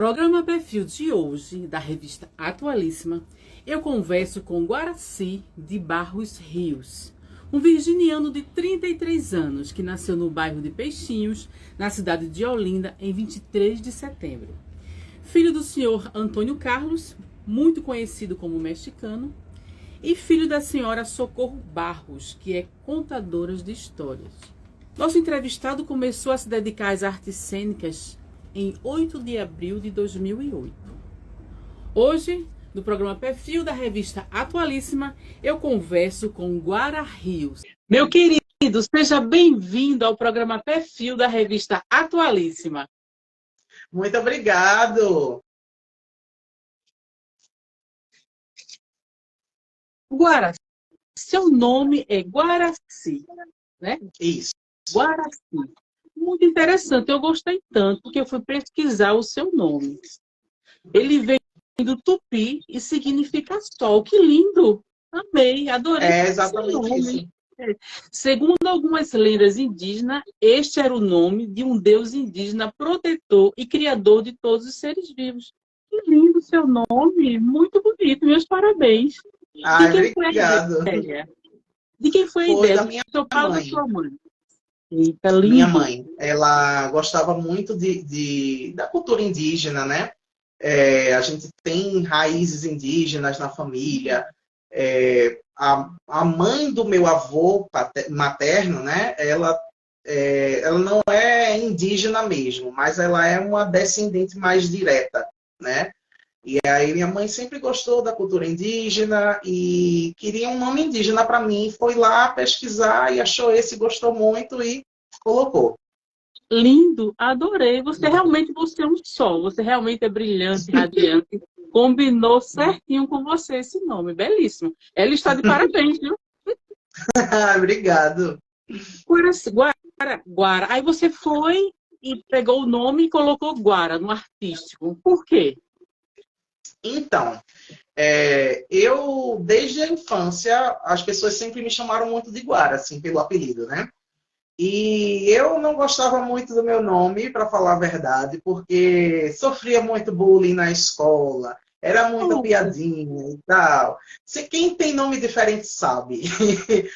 Programa Perfil de hoje, da revista Atualíssima, eu converso com Guaraci de Barros Rios, um virginiano de 33 anos que nasceu no bairro de Peixinhos, na cidade de Olinda, em 23 de setembro. Filho do senhor Antônio Carlos, muito conhecido como mexicano, e filho da senhora Socorro Barros, que é contadora de histórias. Nosso entrevistado começou a se dedicar às artes cênicas em 8 de abril de 2008. Hoje, no programa Perfil da revista Atualíssima, eu converso com Guara Rios. Meu querido, seja bem-vindo ao programa Perfil da revista Atualíssima. Muito obrigado. Guara, seu nome é Guaraci, né? Isso. Guaraci. Muito interessante, eu gostei tanto que eu fui pesquisar o seu nome. Ele vem do tupi e significa sol. Que lindo! Amei, adorei É seu exatamente nome. isso. Segundo algumas lendas indígenas, este era o nome de um deus indígena protetor e criador de todos os seres vivos. Que lindo seu nome, muito bonito, meus parabéns. De Ai, quem foi a obrigado. ideia? De quem foi a Foi ideia? da Do minha seu pai ou da mãe. sua mãe? Eita, Minha lindo. mãe, ela gostava muito da cultura indígena, né? A gente tem raízes indígenas na família. A mãe do meu avô materno, né? Ela não é indígena mesmo, mas ela é uma descendente mais direta, né? E aí minha mãe sempre gostou da cultura indígena e queria um nome indígena para mim. Foi lá pesquisar e achou esse, gostou muito e colocou. Lindo, adorei. Você é um sol, você realmente é brilhante, radiante. Combinou certinho com você esse nome, belíssimo. Ela está de parabéns, viu? Obrigado. Guara. Aí você foi e pegou o nome e colocou Guara no artístico. Por quê? Então, eu, desde a infância, as pessoas sempre me chamaram muito de Guara, assim, pelo apelido, né? E eu não gostava muito do meu nome, para falar a verdade, porque sofria muito bullying na escola, era muita Nossa, piadinha e tal. Quem tem nome diferente sabe.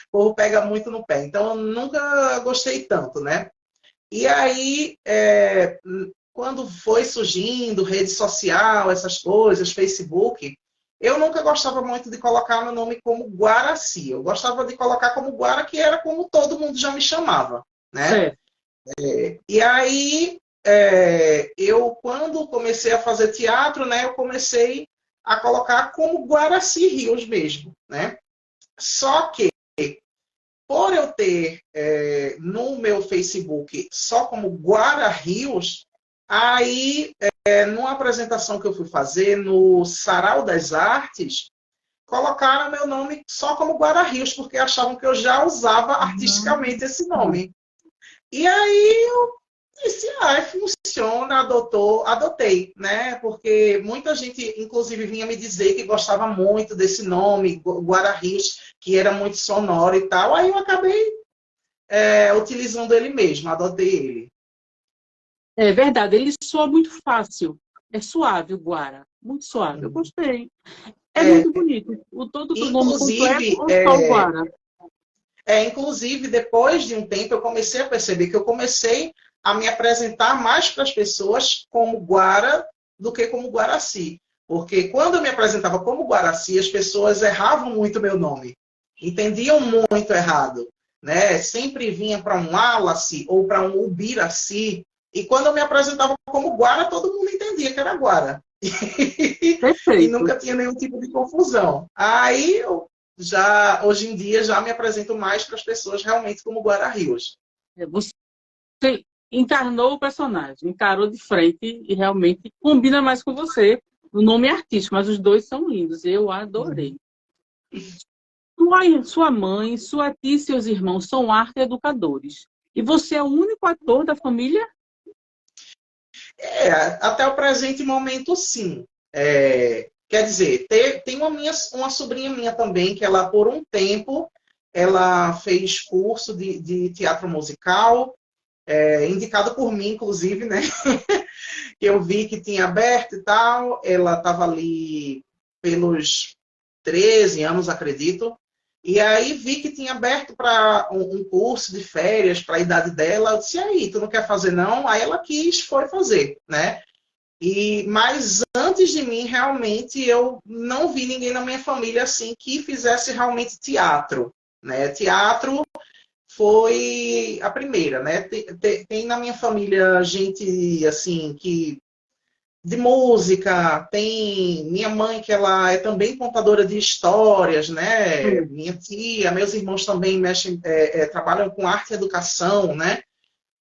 O povo pega muito no pé. Então, eu nunca gostei tanto, né? E aí, quando foi surgindo rede social, essas coisas, Facebook, eu nunca gostava muito de colocar meu nome como Guaraci. Eu gostava de colocar como Guara, que era como todo mundo já me chamava, né? certo. E aí, eu, quando comecei a fazer teatro, né, eu comecei a colocar como Guaraci Rios mesmo, né? Só que, por eu ter no meu Facebook só como Guara Rios, aí, numa apresentação que eu fui fazer no Sarau das Artes, colocaram meu nome só como Guara Rios, porque achavam que eu já usava artisticamente esse nome. E aí eu disse, funciona, adotei, né? Porque muita gente, inclusive, vinha me dizer que gostava muito desse nome, Guara Rios, que era muito sonoro e tal. Aí eu acabei utilizando ele mesmo, adotei ele. É verdade, ele soa muito fácil. É suave o Guara, muito suave. Eu gostei. É É, muito bonito. Todo o nome completo inclusive, ou só o Guara? inclusive, depois de um tempo, eu comecei a perceber que eu comecei a me apresentar mais para as pessoas como Guara do que como Guaraci. Porque quando eu me apresentava como Guaraci, as pessoas erravam muito meu nome. Entendiam muito errado. Né? Sempre vinha para um Wallace ou para um Ubiraci. E quando eu me apresentava como Guara, todo mundo entendia que era Guara. E Perfeito. nunca tinha nenhum tipo de confusão. Aí eu hoje em dia, já me apresento mais para as pessoas realmente como Guara Rios. Você encarnou o personagem, encarou de frente e realmente combina mais com você. O nome é artístico, mas os dois são lindos. Eu adorei. Sua mãe, sua tia e seus irmãos são arte educadores. E você é o único ator da família? Até o presente momento, sim. Quer dizer, tem uma sobrinha minha também, que ela, por um tempo, ela fez curso de teatro musical, indicado por mim, inclusive, né? Que eu vi que tinha aberto e tal. Ela estava ali pelos 13 anos, acredito. E aí vi que tinha aberto para um curso de férias para a idade dela. Eu disse, e aí, tu não quer fazer não? Aí ela quis, foi fazer, né? Mas antes de mim, realmente, eu não vi ninguém na minha família assim que fizesse realmente teatro, né? Teatro foi a primeira, né? Tem na minha família gente assim que de música, tem minha mãe que ela é também contadora de histórias, né? Hum. Minha tia, meus irmãos também mexem, trabalham com arte e educação, né?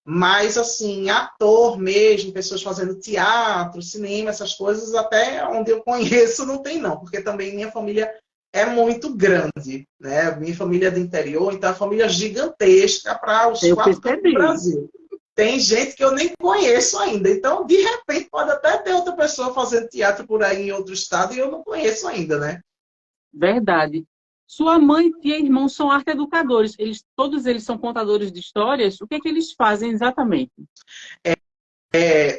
Mas assim, ator mesmo, pessoas fazendo teatro, cinema, essas coisas, até onde eu conheço não tem não, porque também minha família é muito grande, né? Minha família é do interior, então é uma família gigantesca para os Eu 4 cantos do percebi. Brasil. Tem gente que eu nem conheço ainda. Então, de repente, pode até ter outra pessoa fazendo teatro por aí em outro estado e eu não conheço ainda, né? Verdade. Sua mãe, tia e irmão são arte educadores. Todos eles são contadores de histórias. O que é que eles fazem exatamente?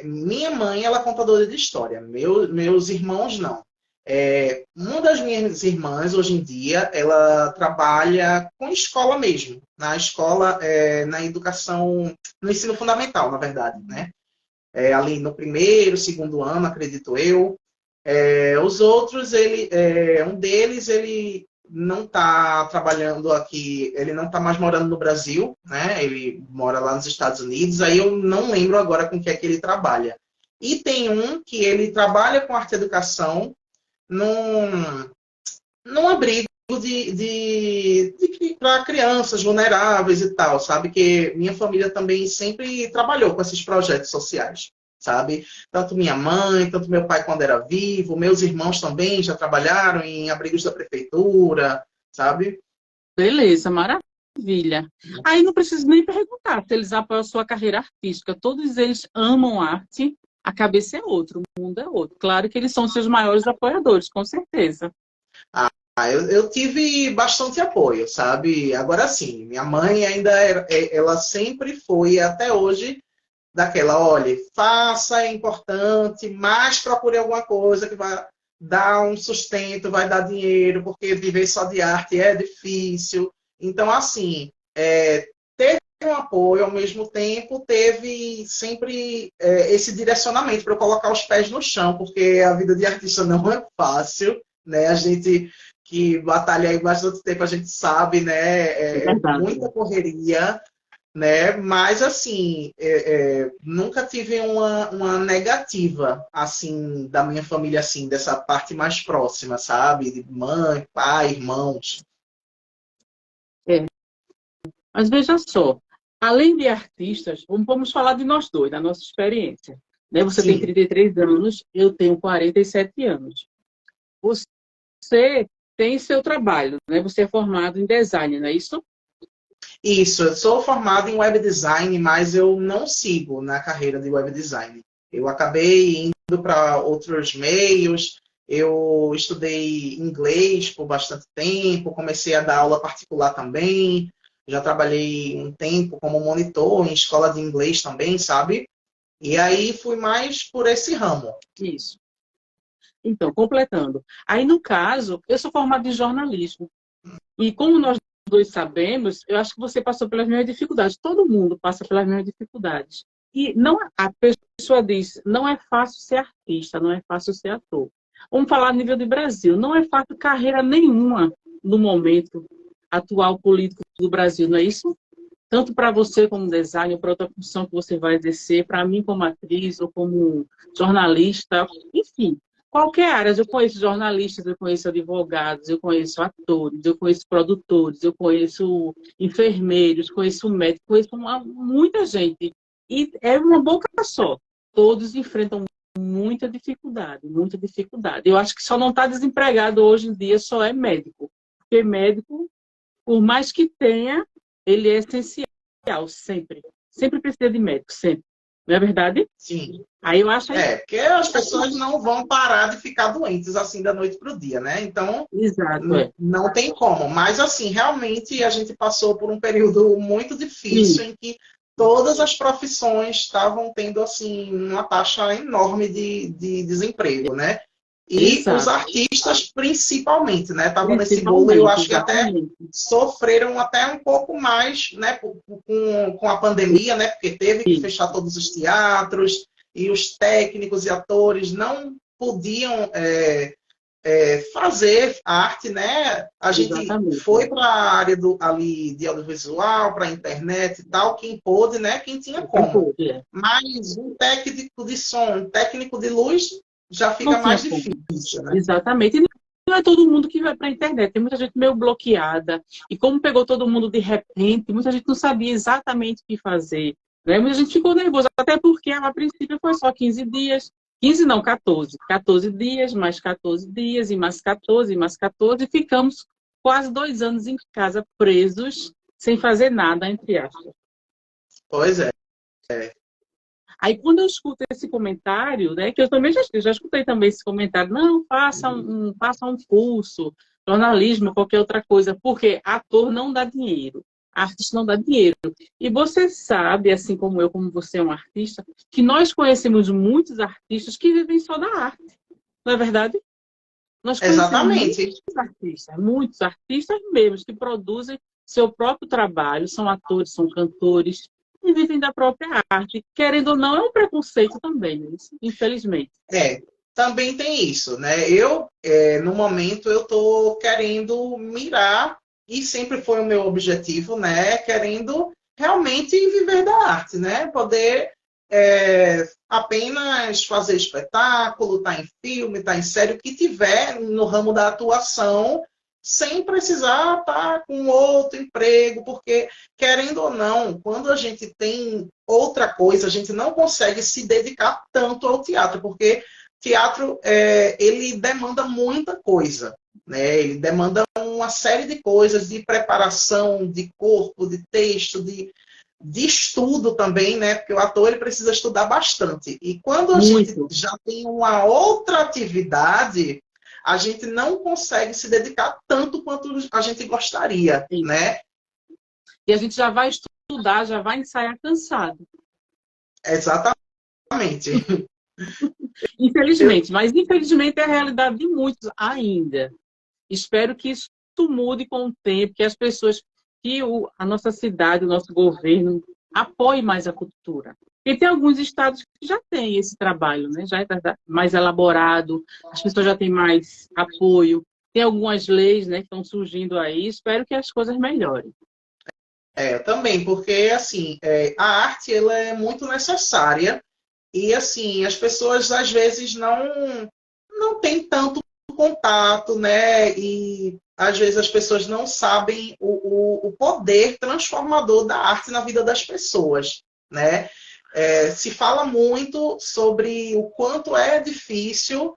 Minha mãe, ela é contadora de história. Meus irmãos, não. Uma das minhas irmãs, hoje em dia, ela trabalha com escola mesmo. Na escola, na educação, no ensino fundamental, na verdade, né? Ali no primeiro, segundo ano, acredito eu. Os outros, um deles, ele não está trabalhando aqui, ele não está mais morando no Brasil, né? Ele mora lá nos Estados Unidos, aí eu não lembro agora com o que é que ele trabalha. E tem um que ele trabalha com arte e educação num, num abrigo para crianças vulneráveis e tal, sabe? Que minha família também sempre trabalhou com esses projetos sociais, sabe? Tanto minha mãe, tanto meu pai quando era vivo, meus irmãos também já trabalharam em abrigos da prefeitura, sabe? Beleza, maravilha. Aí não preciso nem perguntar se eles apoiam a sua carreira artística. Todos eles amam arte. A cabeça é outra, o mundo é outro. Claro que eles são seus maiores apoiadores, com certeza. Eu tive bastante apoio, sabe? Agora sim, minha mãe ainda ela sempre foi até hoje daquela, olha, faça, é importante, mas procure alguma coisa que vai dar um sustento, vai dar dinheiro, porque viver só de arte é difícil. Então, assim, teve um apoio, ao mesmo tempo teve sempre esse direcionamento para eu colocar os pés no chão, porque a vida de artista não é fácil, né? A gente que batalha aí bastante tempo, a gente sabe, né? É Muita verdade. correria, né? Mas assim, nunca tive uma negativa assim da minha família assim, dessa parte mais próxima, sabe? De mãe, pai, irmãos. É. Mas veja só, além de artistas, vamos falar de nós dois, da nossa experiência. Né? Você tem Sim, 33 anos, eu tenho 47 anos. Você tem seu trabalho, né? Você é formado em design, não é isso? isso. Eu sou formado em web design, mas eu não sigo na carreira de web design. Eu acabei indo para outros meios. Eu estudei inglês por bastante tempo, comecei a dar aula particular também. Já trabalhei um tempo como monitor em escola de inglês também, sabe? E aí fui mais por esse ramo. Isso. Então, completando. Aí, no caso, eu sou formada em jornalismo. E como nós dois sabemos, eu acho que você passou pelas mesmas dificuldades. Todo mundo passa pelas mesmas dificuldades. E não, a pessoa diz, não é fácil ser artista, não é fácil ser ator. Vamos falar a nível de Brasil. Não é fácil carreira nenhuma no momento atual político do Brasil, não é isso? Tanto para você como designer, para outra função que você vai exercer, para mim como atriz ou como jornalista, enfim, qualquer área. Eu conheço jornalistas, eu conheço advogados, eu conheço atores, eu conheço produtores, eu conheço enfermeiros, conheço médicos, conheço muita gente. E é uma boca só. Todos enfrentam muita dificuldade, muita dificuldade. Eu acho que só não está desempregado hoje em dia, só é médico. Porque médico, por mais que tenha, ele é essencial, sempre. Sempre precisa de médico, sempre. Não é verdade? Sim. Aí eu acho aí. Porque as pessoas não vão parar de ficar doentes assim da noite para o dia, né? Então, Exato, é. não tem como. Mas, assim, realmente a gente passou por um período muito difícil Sim, em que todas as profissões estavam tendo assim uma taxa enorme de desemprego, né? E os Exato. artistas principalmente, né? Estavam nesse bolo e eu Principalmente, acho que até exatamente. sofreram até um pouco mais, né? Com a pandemia, né? Porque teve que Sim, fechar todos os teatros e os técnicos e atores não podiam fazer arte, né? A gente exatamente. foi para a área ali de audiovisual, para a internet e tal, quem pôde, né? Quem tinha Quem como. pôde, é. Mas um técnico de som, um técnico de luz, já Não fica tinha mais como. difícil, né? Exatamente. E não é todo mundo que vai para a internet. Tem muita gente meio bloqueada. E como pegou todo mundo de repente, muita gente não sabia exatamente o que fazer. Né? Muita gente ficou nervosa, até porque a princípio foi só 15 dias. 15 não, 14. 14 dias, mais 14 dias, e mais 14, e mais 14. E ficamos quase 2 anos em casa, presos, sem fazer nada, entre aspas. Pois é. Aí, quando eu escuto esse comentário, né, que eu também já escutei também esse comentário, não, faça um curso, jornalismo, qualquer outra coisa, porque ator não dá dinheiro, artista não dá dinheiro. E você sabe, assim como eu, como você é um artista, que nós conhecemos muitos artistas que vivem só da arte, não é verdade? Nós conhecemos Exatamente. muitos artistas mesmo, que produzem seu próprio trabalho, são atores, são cantores, e vivem da própria arte. Querendo ou não, é um preconceito também, né? Infelizmente. Também tem isso, né? No momento, eu estou querendo mirar, e sempre foi o meu objetivo, né? Querendo realmente viver da arte, né? Poder apenas fazer espetáculo, estar em filme, estar em série, o que tiver no ramo da atuação, sem precisar estar com outro emprego, porque, querendo ou não, quando a gente tem outra coisa, a gente não consegue se dedicar tanto ao teatro, porque teatro ele demanda muita coisa, né? Ele demanda uma série de coisas, de preparação, de corpo, de texto, de estudo também, né? Porque o ator ele precisa estudar bastante. E quando a gente Muito. já tem uma outra atividade, a gente não consegue se dedicar tanto quanto a gente gostaria, né? E a gente já vai estudar, já vai ensaiar cansado. Exatamente. Infelizmente, mas infelizmente é a realidade de muitos ainda. Espero que isso mude com o tempo, que as pessoas, a nossa cidade, o nosso governo apoie mais a cultura. E tem alguns estados que já têm esse trabalho, né? Já está mais elaborado, as pessoas já têm mais apoio. Tem algumas leis, né, que estão surgindo aí. Espero que as coisas melhorem. Também, porque assim, a arte ela é muito necessária e assim, as pessoas às vezes não têm tanto contato, né? E às vezes as pessoas não sabem o poder transformador da arte na vida das pessoas, né? Se fala muito sobre o quanto é difícil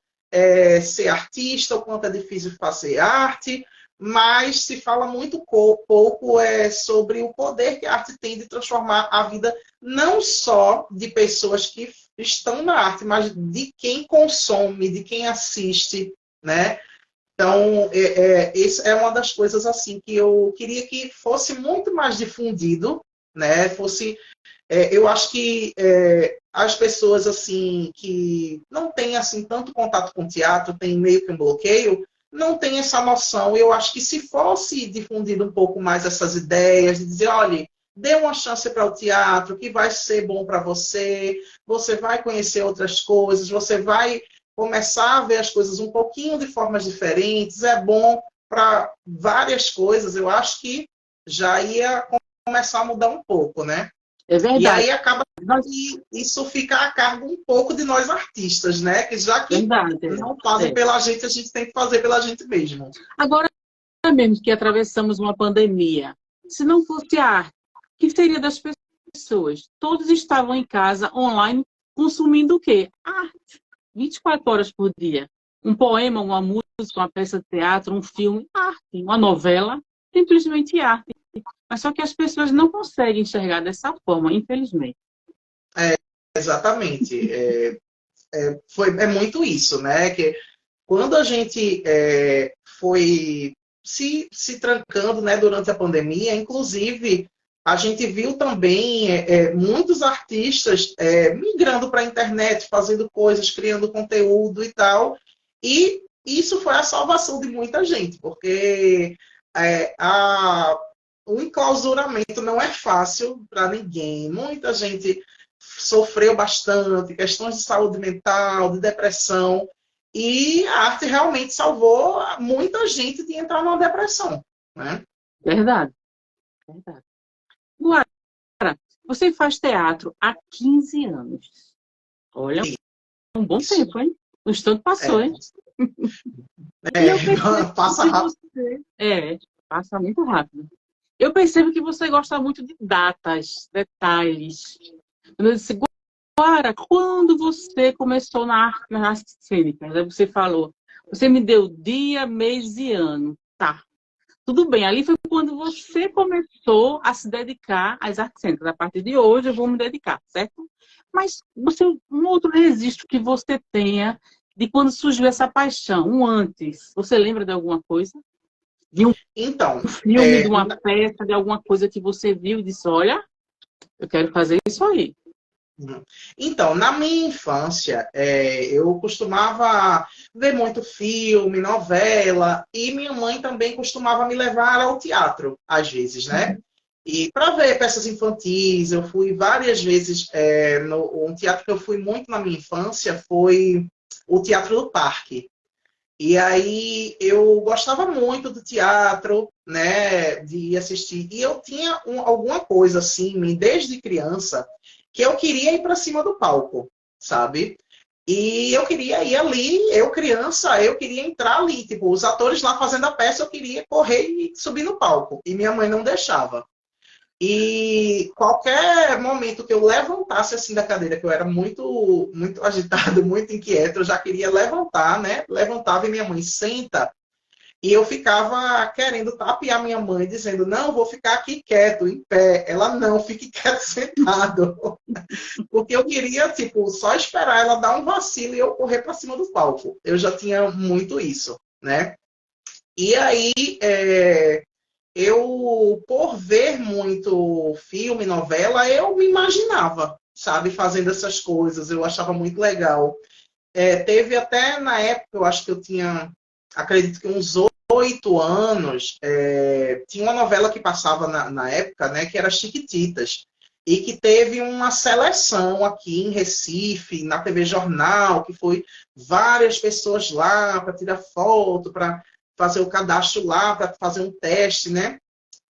ser artista, o quanto é difícil fazer arte, mas se fala muito pouco sobre o poder que a arte tem de transformar a vida não só de pessoas que estão na arte, mas de quem consome, de quem assiste, né? Então, isso é uma das coisas assim que eu queria que fosse muito mais difundido, né? Eu acho que as pessoas assim que não têm assim tanto contato com teatro, têm meio que um bloqueio, não têm essa noção. Eu acho que se fosse difundido um pouco mais essas ideias, de dizer, olha, dê uma chance para o teatro, que vai ser bom para você, você vai conhecer outras coisas, você vai começar a ver as coisas um pouquinho de formas diferentes, é bom para várias coisas, eu acho que já ia começar a mudar um pouco, né? É E verdade. aí acaba que isso fica a cargo um pouco de nós artistas, né? Que já que Verdade. não fazem É. pela gente, a gente tem que fazer pela gente mesmo. Agora mesmo que atravessamos uma pandemia, se não fosse a arte, o que seria das pessoas? Todos estavam em casa, online, consumindo o quê? Arte. 24 horas por dia. Um poema, uma música, uma peça de teatro, um filme, arte. Uma novela, simplesmente arte. Mas só que as pessoas não conseguem enxergar dessa forma, infelizmente. Exatamente. É muito isso, né? Que quando a gente foi se trancando, né, durante a pandemia, inclusive a gente viu também muitos artistas migrando para a internet, fazendo coisas, criando conteúdo e tal. E isso foi a salvação de muita gente, porque o enclausuramento não é fácil para ninguém. Muita gente sofreu bastante, questões de saúde mental, de depressão, e a arte realmente salvou muita gente de entrar numa depressão, né? Verdade, verdade. Agora, você faz teatro há 15 anos. Olha, um bom tempo, hein? O instante passou, hein? E eu percebo passa que rápido. você... passa muito rápido. Eu percebo que você gosta muito de datas, detalhes. Eu disse, Guara, quando você começou na arte cênica? Aí você falou, você me deu dia, mês e ano. Tá, tudo bem. Ali foi quando você começou a se dedicar às artes cênicas. A partir de hoje eu vou me dedicar, certo? Mas um outro registro que você tenha de quando surgiu essa paixão, um antes. Você lembra de alguma coisa? De um Então, filme, de uma peça, de alguma coisa que você viu e disse, olha, eu quero fazer isso aí. Então, na minha infância, eu costumava ver muito filme, novela, e minha mãe também costumava me levar ao teatro, às vezes, né? E para ver peças infantis, eu fui várias vezes. Um teatro que eu fui muito na minha infância foi o Teatro do Parque. E aí eu gostava muito do teatro, né, de assistir. E eu tinha alguma coisa assim, desde criança, que eu queria ir para cima do palco, sabe? E eu queria ir ali, eu criança, eu queria entrar ali, tipo, os atores lá fazendo a peça, eu queria correr e subir no palco. E minha mãe não deixava. E qualquer momento que eu levantasse assim da cadeira, que eu era muito, muito agitado, muito inquieto, eu já queria levantar, né? Levantava e minha mãe senta. E eu ficava querendo tapear minha mãe, dizendo, não, vou ficar aqui quieto, em pé. Ela, não, fique quieto, sentado. Porque eu queria, tipo, só esperar ela dar um vacilo e eu correr para cima do palco. Eu já tinha muito isso, né? E aí, eu, por ver muito filme, novela, eu me imaginava, sabe, fazendo essas coisas. Eu achava muito legal. Teve até na época, eu acho que eu tinha, acredito que uns 8 anos, tinha uma novela que passava na época, né, que era Chiquititas. E que teve uma seleção aqui em Recife, na TV Jornal, que foi várias pessoas lá para tirar foto, para fazer o cadastro lá, para fazer um teste, né?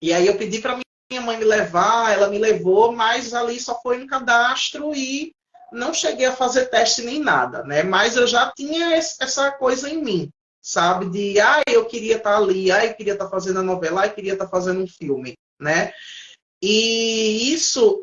E aí eu pedi para minha mãe me levar, ela me levou, mas ali só foi um cadastro e não cheguei a fazer teste nem nada, né? Mas eu já tinha essa coisa em mim, sabe? De, eu queria estar ali, eu queria estar fazendo a novela, eu queria estar fazendo um filme, né? E isso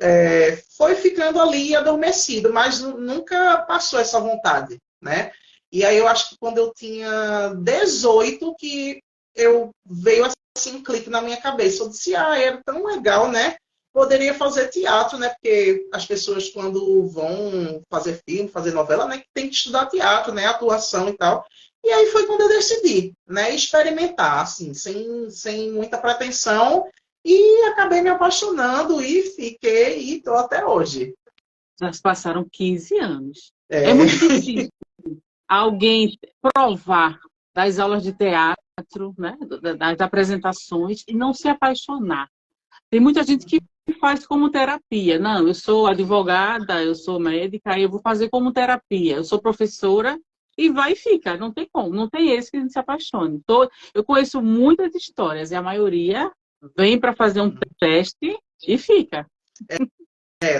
foi ficando ali adormecido, mas nunca passou essa vontade, né? E aí eu acho que quando eu tinha 18 que eu veio assim um clique na minha cabeça. Eu disse, era tão legal, né? Poderia fazer teatro, né? Porque as pessoas quando vão fazer filme, fazer novela, né? Tem que estudar teatro, né? Atuação e tal. E aí foi quando eu decidi, né? Experimentar, assim, sem muita pretensão. E acabei me apaixonando e fiquei e estou até hoje. Já se passaram 15 anos. É muito difícil alguém provar das aulas de teatro, né, das apresentações, e não se apaixonar. Tem muita gente que faz como terapia. Não, eu sou advogada, eu sou médica, eu vou fazer como terapia. Eu sou professora e vai e fica. Não tem como, não tem esse que a gente se apaixone. Eu conheço muitas histórias e a maioria vem para fazer um teste e fica.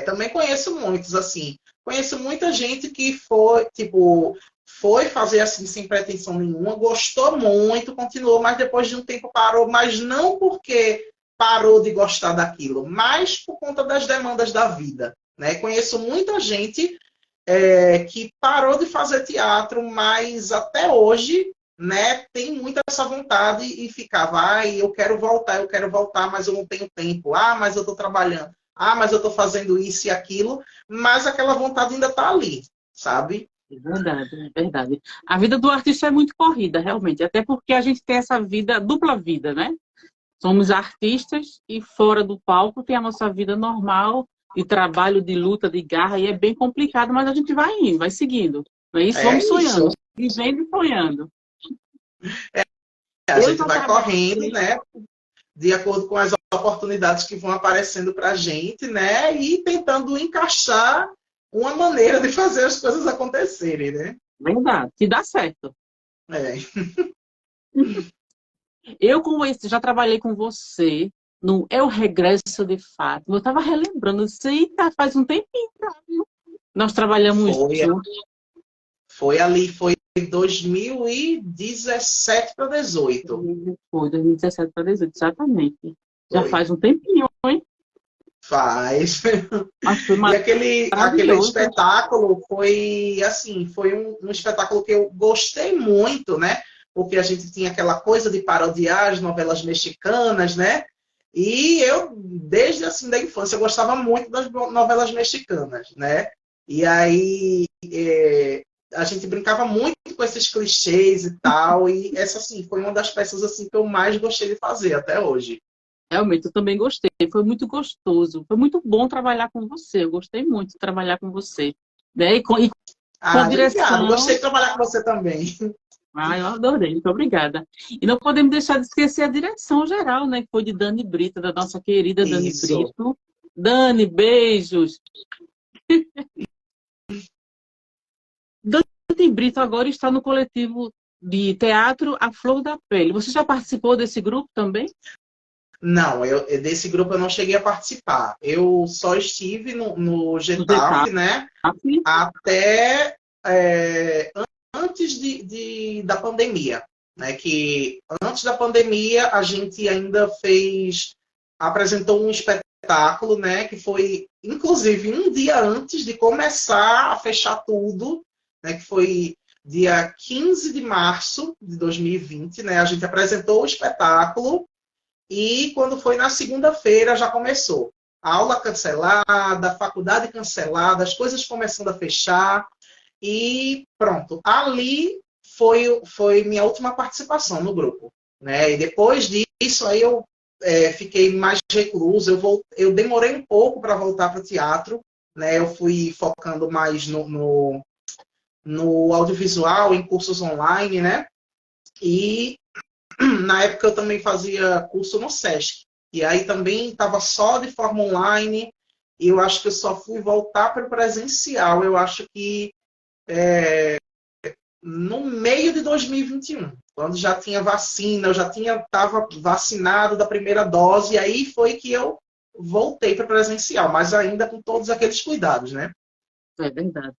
Também conheço muitos, assim. Conheço muita gente que foi fazer assim sem pretensão nenhuma, gostou muito, continuou, mas depois de um tempo parou, mas não porque parou de gostar daquilo, mas por conta das demandas da vida, né? Conheço muita gente que parou de fazer teatro, mas até hoje, né, tem muita essa vontade e ficava, eu quero voltar, mas eu não tenho tempo. Mas eu estou trabalhando. Mas eu estou fazendo isso e aquilo, mas aquela vontade ainda está ali, sabe? É verdade, é verdade. A vida do artista é muito corrida, realmente. Até porque a gente tem essa vida, dupla vida, né? Somos artistas e fora do palco tem a nossa vida normal, de trabalho, de luta, de garra, e é bem complicado, mas a gente vai indo, vai seguindo. Não é isso? É Vamos sonhando, isso. vivendo e sonhando. A Eu gente já vai correndo, trabalhei, né? De acordo com as oportunidades que vão aparecendo para a gente, né? E tentando encaixar uma maneira de fazer as coisas acontecerem, né? verdade, que dá certo. É, Eu com esse, já trabalhei com você no É o Regresso de Fátima. Eu estava relembrando, isso aí faz um tempinho, viu? Nós trabalhamos foi, juntos, foi ali, foi em 2017 para 18. foi 2017 para 2018, exatamente. Já Foi. faz um tempinho, hein? Faz. Mas foi E aquele maravilhoso. espetáculo foi assim, foi um espetáculo que eu gostei muito, né? Porque a gente tinha aquela coisa de parodiar as novelas mexicanas, né? E eu, desde assim da infância, eu gostava muito das novelas mexicanas, né? E aí a gente brincava muito com esses clichês e tal, e essa assim foi uma das peças assim que eu mais gostei de fazer até hoje. Realmente, eu também gostei. Foi muito gostoso. Foi muito bom trabalhar com você. Eu gostei muito de trabalhar com você. Né? E com a Ah, obrigado. Gostei direção. de trabalhar com você também. Ah, eu adorei. Muito obrigada. E não podemos deixar de esquecer a direção geral, né? Que foi de Dani Brito, da nossa querida Dani Isso. Brito. Dani, beijos. Dani Brito agora está no coletivo de teatro A Flor da Pele. Você já participou desse grupo também? Não, desse grupo eu não cheguei a participar. Eu só estive no No Getap, Getap. né? Até antes da pandemia, né? Que antes da pandemia a gente ainda apresentou um espetáculo, né? Que foi, inclusive, um dia antes de começar a fechar tudo, né? Que foi dia 15 de março de 2020, né? A gente apresentou o espetáculo. E quando foi na segunda-feira já começou. A aula cancelada, a faculdade cancelada, as coisas começando a fechar. E pronto. Ali foi minha última participação no grupo. Né? E depois disso, aí eu fiquei mais recluso. Eu demorei um pouco para voltar para o teatro. Né? Eu fui focando mais no audiovisual, em cursos online. Né? E na época eu também fazia curso no SESC. E aí também estava só de forma online. E eu acho que eu só fui voltar para o presencial. Eu acho que no meio de 2021, quando já tinha vacina, eu já estava vacinado da primeira dose. E aí foi que eu voltei para o presencial, mas ainda com todos aqueles cuidados, né? É verdade.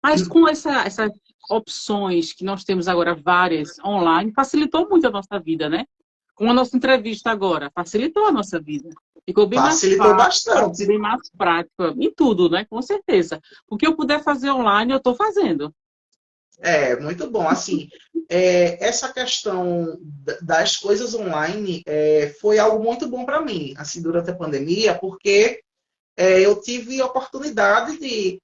Mas com essas opções que nós temos agora, várias online, facilitou muito a nossa vida, né? Com a nossa entrevista agora, facilitou a nossa vida. Ficou bem mais Facilitou fácil, bastante. bem mais prático, em tudo, né? Com certeza. O que eu puder fazer online, eu estou fazendo. Muito bom. Assim, essa questão das coisas online foi algo muito bom para mim, assim, durante a pandemia, porque eu tive a oportunidade de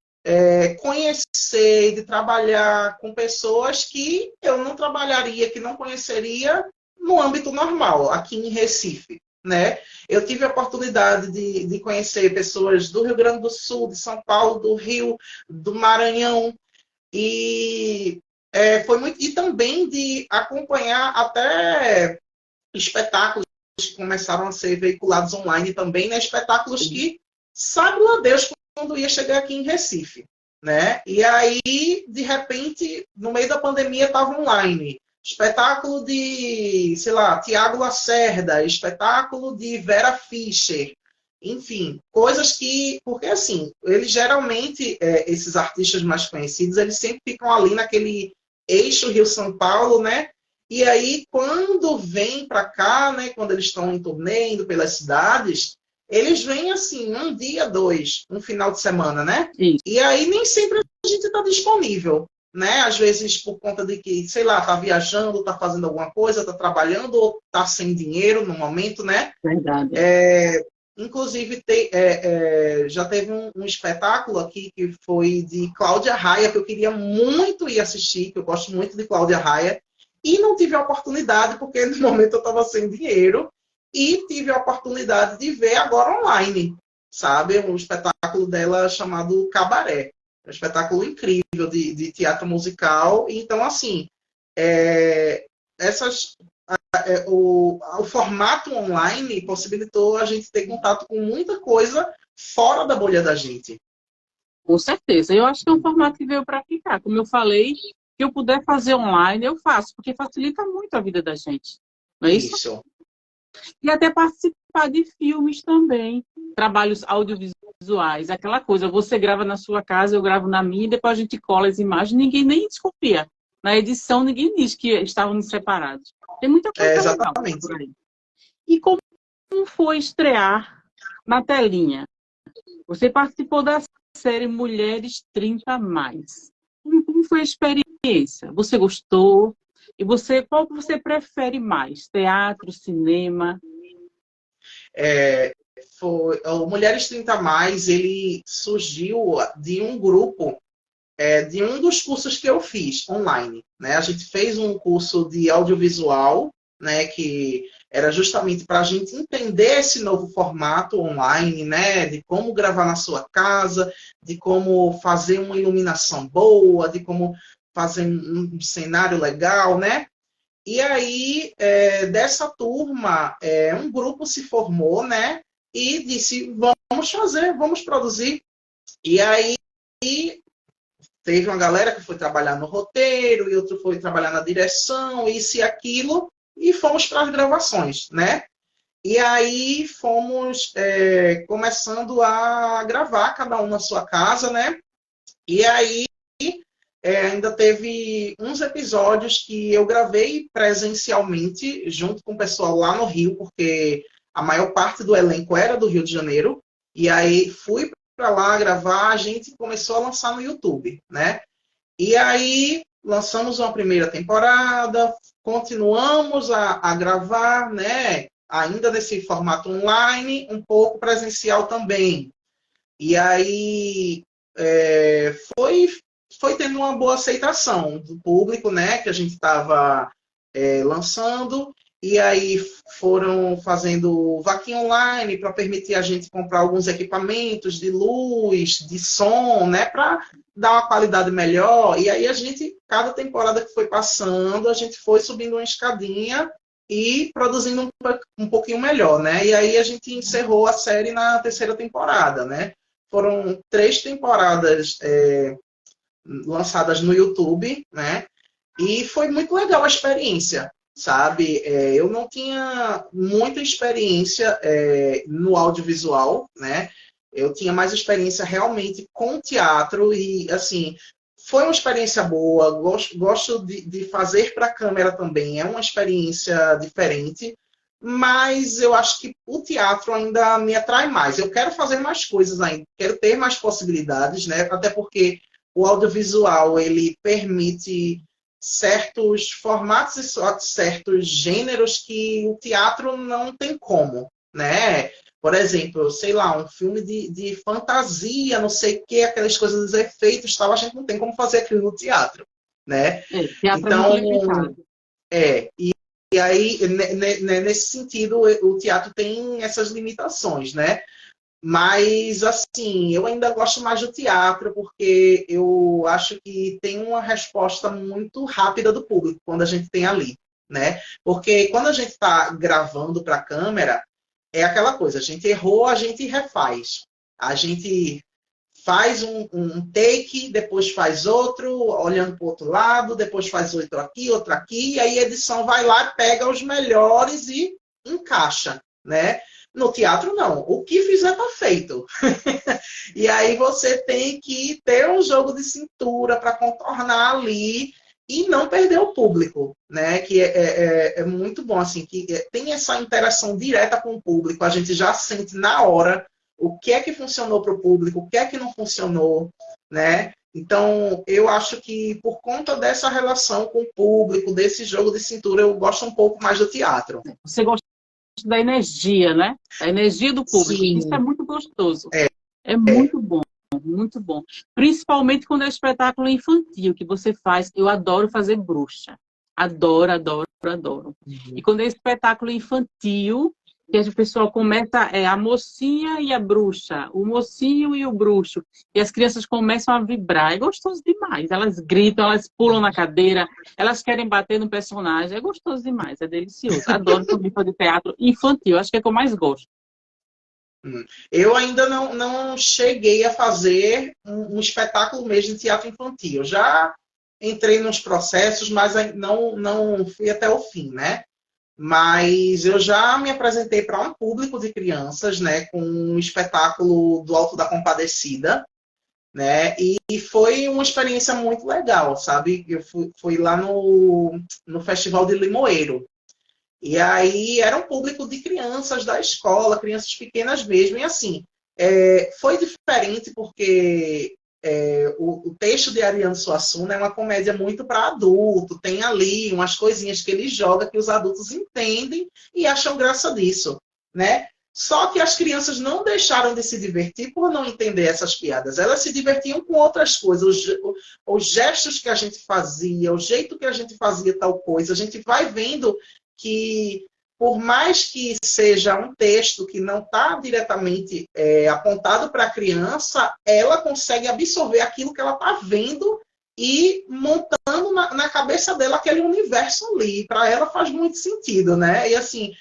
conhecer, de trabalhar com pessoas que eu não trabalharia, que não conheceria no âmbito normal, aqui em Recife. Né? Eu tive a oportunidade de conhecer pessoas do Rio Grande do Sul, de São Paulo, do Rio, do Maranhão, e foi muito. E também de acompanhar até espetáculos que começaram a ser veiculados online também, né? Espetáculos que, sabe lá Deus quando ia chegar aqui em Recife. Né? E aí, de repente, no meio da pandemia, estava online. Espetáculo de, sei lá, Tiago Lacerda, espetáculo de Vera Fischer. Enfim, coisas que... Porque, assim, eles geralmente, esses artistas mais conhecidos, eles sempre ficam ali naquele eixo Rio-São Paulo, né? E aí, quando vêm para cá, né, quando eles estão em turnê, indo pelas cidades, eles vêm assim, um dia, dois, um final de semana, né? Isso, E aí nem sempre a gente está disponível, né? Às vezes por conta de que, sei lá, está viajando, está fazendo alguma coisa, está trabalhando ou está sem dinheiro no momento, né? verdade. Inclusive, já teve um espetáculo aqui que foi de Cláudia Raia, que eu queria muito ir assistir, que eu gosto muito de Cláudia Raia, e não tive a oportunidade, porque no momento eu estava sem dinheiro. e tive a oportunidade de ver agora online, sabe? Um espetáculo dela chamado Cabaré. É um espetáculo incrível de teatro musical. Então, assim, essas o formato online possibilitou a gente ter contato com muita coisa fora da bolha da gente. Com certeza. Eu acho que é um formato que veio para ficar. Como eu falei, se eu puder fazer online, eu faço, porque facilita muito a vida da gente. Não é isso? Isso. E até participar de filmes também, trabalhos audiovisuais, aquela coisa, você grava na sua casa, eu gravo na minha, e depois a gente cola as imagens, ninguém nem desconfia. Na edição, ninguém diz que estávamos separados. Tem muita coisa legal Exatamente. por aí. E como foi estrear na telinha? Você participou da série Mulheres 30 Mais. Como foi a experiência? Você gostou? E qual que você prefere mais? Teatro, cinema? O Mulheres 30 Mais, ele surgiu de um grupo, de um dos cursos que eu fiz online, né? A gente fez um curso de audiovisual, né? Que era justamente para a gente entender esse novo formato online, né? De como gravar na sua casa, de como fazer uma iluminação boa, de como fazer um cenário legal, né? E aí, dessa turma, um grupo se formou, né? E disse, vamos fazer, vamos produzir. E aí, teve uma galera que foi trabalhar no roteiro, e outro foi trabalhar na direção, isso e aquilo, e fomos para as gravações, né? E aí, fomos começando a gravar, cada um na sua casa, né? E aí, ainda teve uns episódios que eu gravei presencialmente, junto com o pessoal lá no Rio, porque a maior parte do elenco era do Rio de Janeiro. E aí fui para lá gravar, a gente começou a lançar no YouTube, né? E aí lançamos uma primeira temporada, continuamos a gravar, né? Ainda nesse formato online, um pouco presencial também. E aí foi tendo uma boa aceitação do público, né, que a gente estava lançando, e aí foram fazendo vaquinha online para permitir a gente comprar alguns equipamentos de luz, de som, né, para dar uma qualidade melhor. E aí a gente, cada temporada que foi passando, a gente foi subindo uma escadinha e produzindo um pouquinho melhor, né? E aí a gente encerrou a série na terceira temporada, né? Foram 3 temporadas lançadas no YouTube, né? E foi muito legal a experiência, sabe? Eu não tinha muita experiência no audiovisual, né? Eu tinha mais experiência realmente com teatro e, assim, foi uma experiência boa. Gosto de fazer para a câmera também. É uma experiência diferente, mas eu acho que o teatro ainda me atrai mais. Eu quero fazer mais coisas ainda, quero ter mais possibilidades, né? Até porque o audiovisual ele permite certos formatos e certos gêneros que o teatro não tem como, né? Por exemplo, sei lá, um filme de fantasia, não sei o que, aquelas coisas dos efeitos, tal, a gente não tem como fazer aquilo no teatro, né? Teatro é muito Então, limitado. e aí, nesse sentido, o teatro tem essas limitações, né? Mas, assim, eu ainda gosto mais do teatro, porque eu acho que tem uma resposta muito rápida do público quando a gente tem ali, né? Porque quando a gente está gravando para a câmera, é aquela coisa, a gente errou, a gente refaz. A gente faz um take, depois faz outro, olhando para o outro lado, depois faz outro aqui, e aí a edição vai lá, pega os melhores e encaixa, né? No teatro, não. O que fizer está feito. E aí você tem que ter um jogo de cintura para contornar ali e não perder o público, né? Que é muito bom, assim, que tem essa interação direta com o público, a gente já sente na hora o que é que funcionou para o público, o que é que não funcionou, né? Então, eu acho que por conta dessa relação com o público, desse jogo de cintura, eu gosto um pouco mais do teatro. Você gosta da energia, né? A energia do público. Sim. Isso é muito gostoso. É. É muito bom, muito bom. Principalmente quando é espetáculo infantil que você faz. Eu adoro fazer bruxa. Adoro, adoro, adoro. E quando é espetáculo infantil, que o pessoal começa, a mocinha e a bruxa, o mocinho e o bruxo, e as crianças começam a vibrar. É gostoso demais. Elas gritam, elas pulam na cadeira, elas querem bater no personagem. É gostoso demais, é delicioso. Adoro também fazer teatro infantil, acho que é o que eu mais gosto. Eu ainda não cheguei a fazer um espetáculo mesmo de teatro infantil. Eu já entrei nos processos, mas não fui até o fim, né? Mas eu já me apresentei para um público de crianças, né, com um espetáculo do Alto da Compadecida, né? E foi uma experiência muito legal, sabe? Eu fui lá no Festival de Limoeiro. E aí era um público de crianças da escola, crianças pequenas mesmo. E assim, foi diferente porque o texto de Ariano Suassuna é uma comédia muito para adulto. Tem ali umas coisinhas que ele joga que os adultos entendem e acham graça disso, né? Só que as crianças não deixaram de se divertir por não entender essas piadas. Elas se divertiam com outras coisas. Os gestos que a gente fazia, o jeito que a gente fazia tal coisa. A gente vai vendo que, por mais que seja um texto que não está diretamente apontado para a criança, ela consegue absorver aquilo que ela está vendo e montando na cabeça dela aquele universo ali. Para ela faz muito sentido, né? E assim,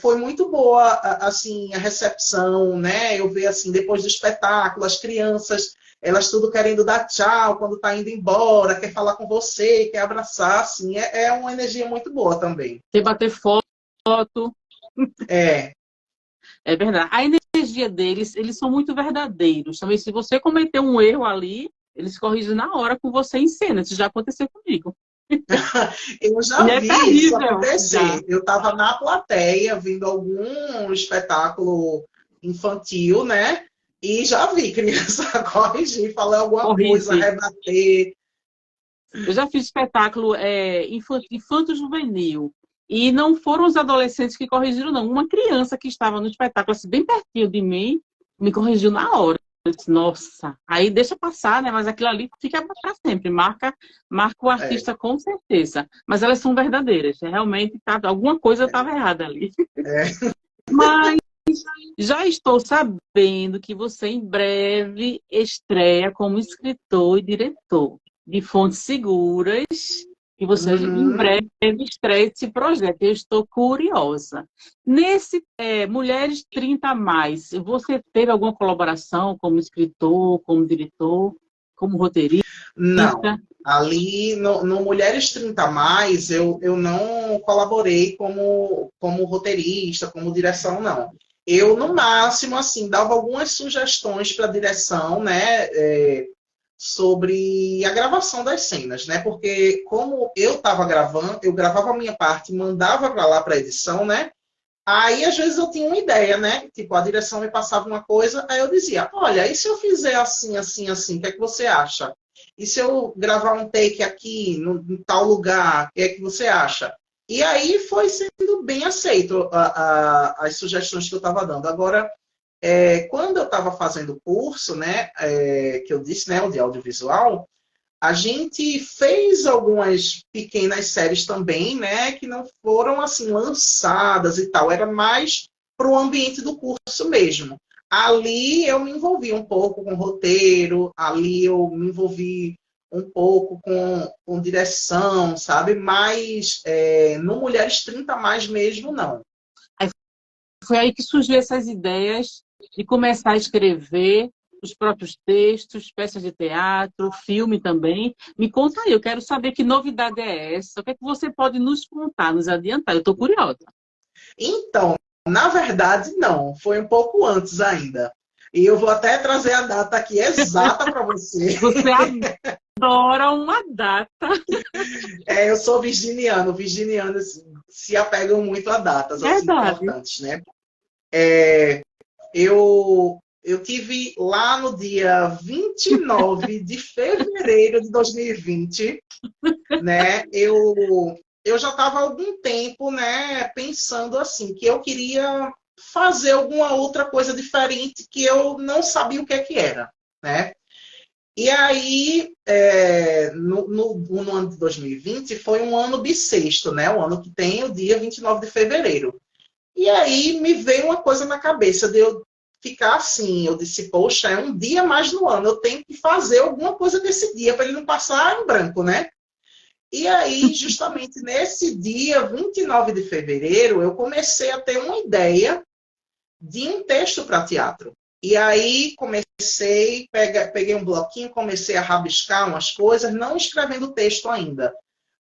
foi muito boa assim, a recepção, né? Eu ver assim, depois do espetáculo, as crianças, elas tudo querendo dar tchau quando está indo embora, quer falar com você, quer abraçar, assim, é uma energia muito boa também. Quer bater foto. É. É verdade. A energia deles, eles são muito verdadeiros. Também, se você cometer um erro ali, eles corrigem na hora com você em cena. Isso já aconteceu comigo. Eu já E é vi isso terrível. acontecer. Já. Eu estava na plateia, vendo algum espetáculo infantil, né? E já vi criança corrigir, falar alguma coisa, Corrige. rebater. Eu já fiz espetáculo infanto-juvenil. E não foram os adolescentes que corrigiram, não. Uma criança que estava no espetáculo, assim, bem pertinho de mim, me corrigiu na hora. Eu disse, nossa, aí deixa passar, né? Mas aquilo ali fica para sempre. Marca o É, artista com certeza. Mas elas são verdadeiras. Realmente, alguma coisa estava errada ali. é. Mas já estou sabendo que você em breve estreia como escritor e diretor de Fontes Seguras, e você em Uhum. breve estreia esse projeto. Eu estou curiosa. Nesse Mulheres 30 a mais, você teve alguma colaboração como escritor, como diretor, como roteirista? Não. Ali no Mulheres 30 Mais, eu não colaborei como roteirista, como direção, não. Eu, no máximo, assim, dava algumas sugestões para a direção, né, sobre a gravação das cenas, né? Porque como eu estava gravando, eu gravava a minha parte, mandava para lá para a edição, né? Aí, às vezes, eu tinha uma ideia, né? Tipo, a direção me passava uma coisa, aí eu dizia, olha, e se eu fizer assim, assim, assim, o que é que você acha? E se eu gravar um take aqui, em tal lugar, o que é que você acha? E aí foi sendo bem aceito as sugestões que eu estava dando. Agora, quando eu estava fazendo o curso, né, que eu disse, né, o de audiovisual, a gente fez algumas pequenas séries também, né, que não foram assim lançadas e tal, era mais para o ambiente do curso mesmo. Ali eu me envolvi um pouco com roteiro, ali eu me envolvi um pouco com direção, sabe? Mas no Mulheres 30 mais mesmo, não. Foi aí que surgiu essas ideias de começar a escrever os próprios textos, peças de teatro, filme também. Me conta aí, eu quero saber que novidade é essa, o que é que você pode nos contar, nos adiantar? Eu estou curiosa. Então, na verdade, não. Foi um pouco antes ainda. E eu vou até trazer a data aqui exata para você. Você adora uma data. Eu sou virginiano. Virginianos se apegam muito a datas assim Verdade. importantes, né? Eu tive lá no dia 29 de fevereiro de 2020, né? Eu já estava há algum tempo, né, pensando assim, que eu queria fazer alguma outra coisa diferente que eu não sabia o que era, né? E aí, no ano de 2020, foi um ano bissexto, né? Um ano que tem o dia 29 de fevereiro. E aí me veio uma coisa na cabeça de eu ficar assim. Eu disse, poxa, é um dia mais no ano, eu tenho que fazer alguma coisa desse dia para ele não passar em branco, né? E aí, justamente nesse dia, 29 de fevereiro, eu comecei a ter uma ideia de um texto para teatro. E aí comecei, peguei um bloquinho, comecei a rabiscar umas coisas, não escrevendo texto ainda,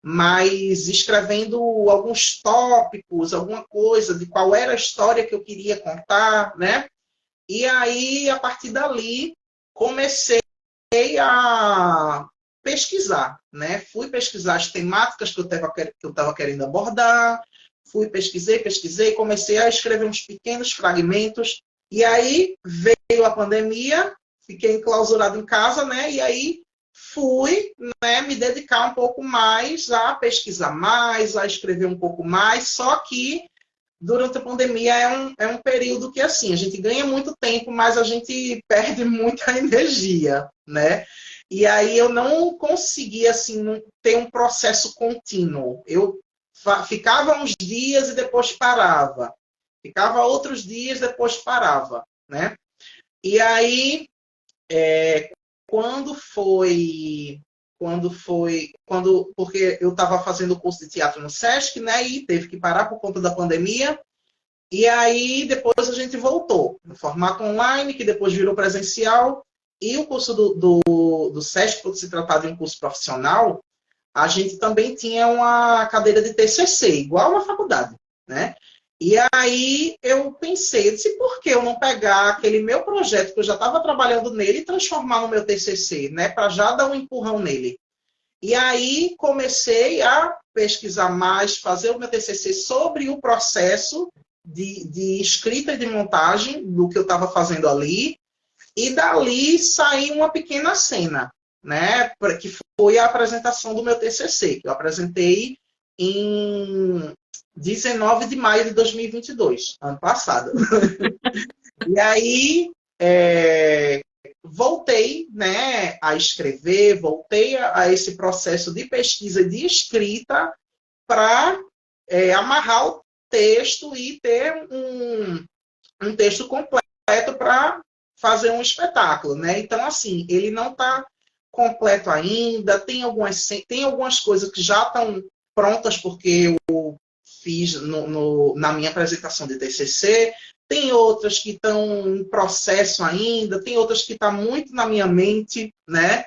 mas escrevendo alguns tópicos, alguma coisa de qual era a história que eu queria contar, né? E aí, a partir dali, comecei a pesquisar, né? Fui pesquisar as temáticas que eu estava querendo abordar, pesquisei, comecei a escrever uns pequenos fragmentos, e aí veio a pandemia, fiquei enclausurado em casa, né? E aí fui, né, me dedicar um pouco mais a pesquisar mais, a escrever um pouco mais, só que durante a pandemia é um período que, assim, a gente ganha muito tempo, mas a gente perde muita energia, né? E aí eu não conseguia, assim, ter um processo contínuo. Eu ficava uns dias e depois parava. Ficava outros dias e depois parava, né? E aí, quando foi... Porque eu estava fazendo o curso de teatro no Sesc, né? E teve que parar por conta da pandemia. E aí, depois a gente voltou no formato online, que depois virou presencial. E o curso do SESC, por se tratar de um curso profissional, a gente também tinha uma cadeira de TCC, igual na faculdade, né? E aí eu pensei, eu disse, por que eu não pegar aquele meu projeto que eu já estava trabalhando nele e transformar no meu TCC, né? Para já dar um empurrão nele. E aí comecei a pesquisar mais, fazer o meu TCC sobre o processo de escrita e de montagem do que eu estava fazendo ali, e dali saiu uma pequena cena, né, que foi a apresentação do meu TCC, que eu apresentei em 19 de maio de 2022, ano passado. E aí, voltei, né, a escrever, voltei a esse processo de pesquisa e de escrita para amarrar o texto e ter um texto completo para fazer um espetáculo, né? Então, assim, ele não está completo ainda, tem algumas coisas que já estão prontas, porque eu fiz na minha apresentação de TCC, tem outras que estão em processo ainda, tem outras que estão muito na minha mente, né?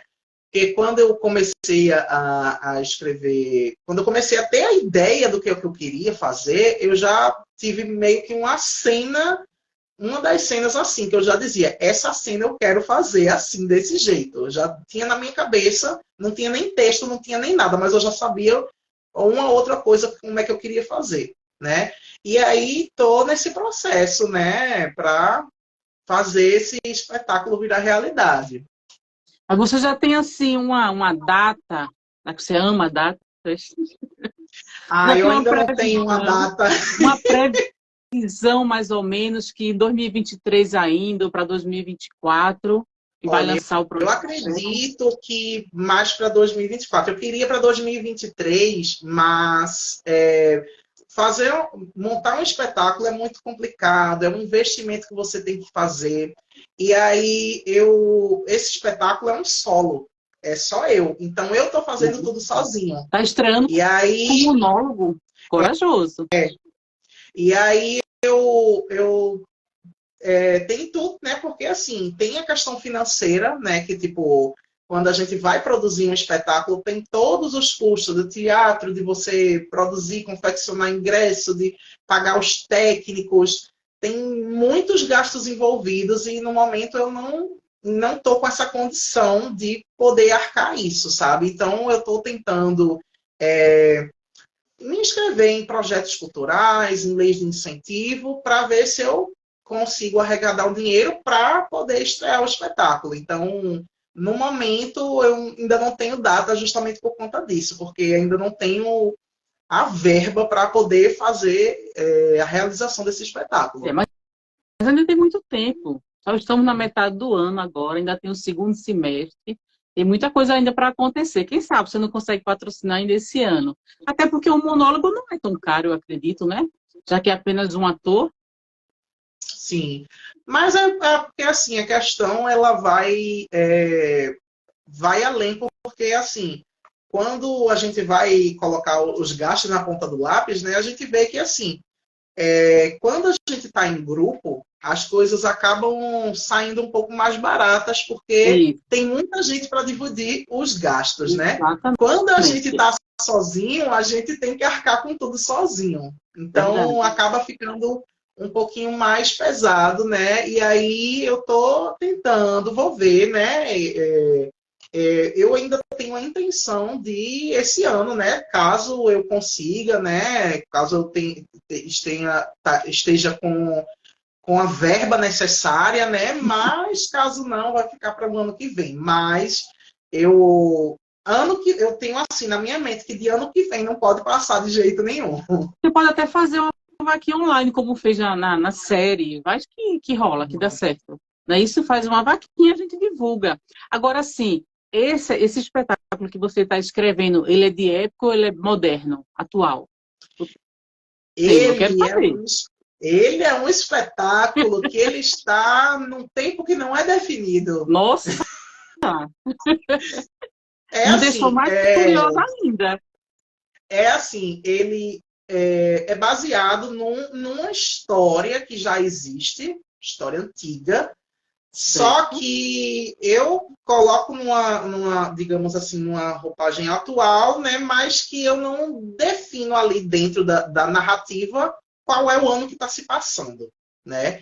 Porque quando eu comecei a escrever, quando eu comecei a ter a ideia do que eu queria fazer, eu já tive meio que uma cena, uma das cenas assim, que eu já dizia, essa cena eu quero fazer assim, desse jeito. Eu já tinha na minha cabeça, não tinha nem texto, não tinha nem nada, mas eu já sabia uma outra coisa, como é que eu queria fazer, né? E aí tô nesse processo, né, para fazer esse espetáculo virar realidade. Mas você já tem, assim, uma data, né, que você ama datas? Já Eu tem uma ainda não tenho uma previsão, data. uma previsão mais ou menos que em 2023 ainda, ou para 2024, que vai Olha, lançar o eu projeto? acredito que mais para 2024. Eu queria para 2023, mas montar um espetáculo é muito complicado, é um investimento que você tem que fazer. E aí, esse espetáculo é um solo, é só eu. Então, eu estou fazendo tudo sozinho. Está estreando E como aí, monólogo, corajoso. eu tem tudo, né? Porque assim, tem a questão financeira, né? Que tipo, quando a gente vai produzir um espetáculo, tem todos os custos do teatro, de você produzir, confeccionar ingresso, de pagar os técnicos, tem muitos gastos envolvidos e no momento eu não estou com essa condição de poder arcar isso, sabe? Então eu estou tentando me inscrever em projetos culturais, em leis de incentivo, para ver se eu consigo arrecadar o dinheiro para poder estrear o espetáculo. Então, no momento, eu ainda não tenho data justamente por conta disso, porque ainda não tenho a verba para poder fazer a realização desse espetáculo. Mas ainda tem muito tempo. Só estamos na metade do ano agora, ainda tem o segundo semestre. Tem muita coisa ainda para acontecer. Quem sabe você não consegue patrocinar ainda esse ano. Até porque o monólogo não é tão caro, eu acredito, né? já que é apenas um ator? Sim. Mas é porque assim, a questão ela vai além, porque assim, quando a gente vai colocar os gastos na ponta do lápis, né, a gente vê que assim, quando a gente está em grupo, as coisas acabam saindo um pouco mais baratas, porque Isso, tem muita gente para dividir os gastos, né? exatamente. Quando a gente está sozinho, a gente tem que arcar com tudo sozinho. Então, Verdade. acaba ficando um pouquinho mais pesado, né? E aí eu estou tentando, vou ver, né? Eu ainda tenho a intenção de, esse ano, né? Caso eu consiga, né? Caso eu esteja com a verba necessária, né? Mas caso não, vai ficar para o ano que vem. Mas eu tenho assim na minha mente que de ano que vem não pode passar de jeito nenhum. Você pode até fazer uma vaquinha online, como fez na série. Vai que rola, que dá certo. Né? Isso faz uma vaquinha, a gente divulga. Agora, sim, esse espetáculo que você está escrevendo, ele é de época ou ele é moderno, atual? O tema, eu quero Ele é saber. um, ele é um espetáculo que ele está num tempo que não é definido. Nossa, É me deixou assim, mais curiosa ainda. ele é baseado numa história que já existe, história antiga, só Certo? que eu coloco digamos assim, numa roupagem atual, né? Mas que eu não defino ali dentro da narrativa qual é o ano que está se passando, né?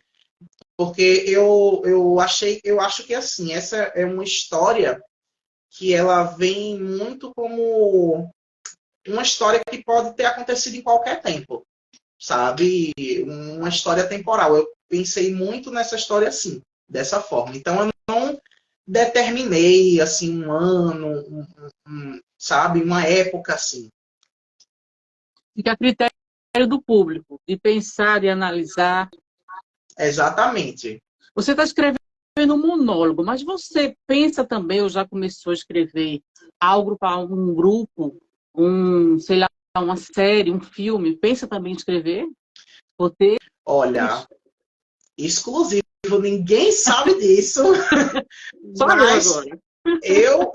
Porque eu acho que assim, essa é uma história que ela vem muito como uma história que pode ter acontecido em qualquer tempo, sabe? Uma história temporal. Eu pensei muito nessa história assim, dessa forma. Então eu não determinei assim um ano, sabe, uma época assim. Fica a critério do público, de pensar, de analisar. Exatamente. Você está escrevendo um monólogo, mas você pensa também, ou já começou a escrever algo para um grupo, sei lá, uma série, um filme? Pensa também em escrever? Olha, Roteiros? exclusivo, ninguém sabe disso, Só eu mas agora. eu